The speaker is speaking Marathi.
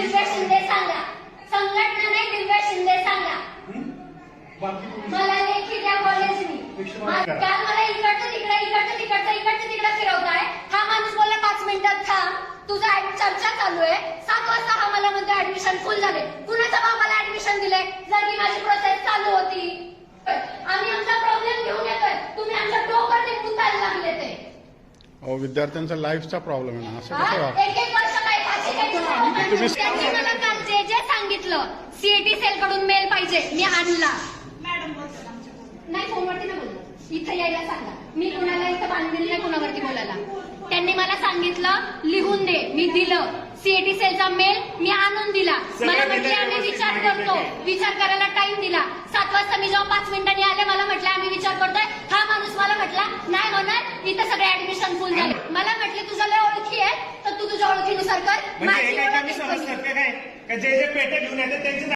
दिव्या शिंदे सांगा, संघटना नाही दिव्या शिंदे सांगा. मला लेखी द्या कॉलेजनी. काल मला इकडचं तिकडं फिरवताय. हा माणूस बोलला 5 मिनिटात थांब, तुझं चर्चा चालू आहे. 7 वाजता हा मला म्हणतो ऍडमिशन फुल झाले. कुणाच्या बाबाला ऍडमिशन दिले? जर की माझी प्रोसेस चालू होती. आम्ही आमचा प्रॉब्लेम घेऊन येतोय, तुम्ही आमच्या डोक्यात गुंतायला लागले. ते विद्यार्थ्यांचा लाईफचा प्रॉब्लेम आहे ना, असं कसं वाटतं? एक वर्ष त्यांनी मला काल जे सांगितलं, सीएटी सेल कडून मेल पाहिजे, मी आणला. नाही फोनवरती नाही बोललो, इथं यायला सांगा. मी कुणाला इथं बांधलेलं नाही कुणावरती बोलायला. त्यांनी मला सांगितलं लिहून दे, मी दिलं. सीएटी सेलचा मेल मी आणून दिला. मला म्हटले आम्ही विचार करतो, विचार करायला टाइम दिला. 7 वाजता मी जेव्हा 5 मिनिटांनी आले, मला म्हटलं आम्ही विचार करतोय. हा माणूस मला म्हटला नाही होणार, इथं सगळे ऍडमिशन फुल झाले. मला म्हटले तुझ्या लय ओळखी आहे तर तू तुझ्या ओळखीनुसार कर. म्हणजे जे जे पेटे घेऊन येतात त्यांचे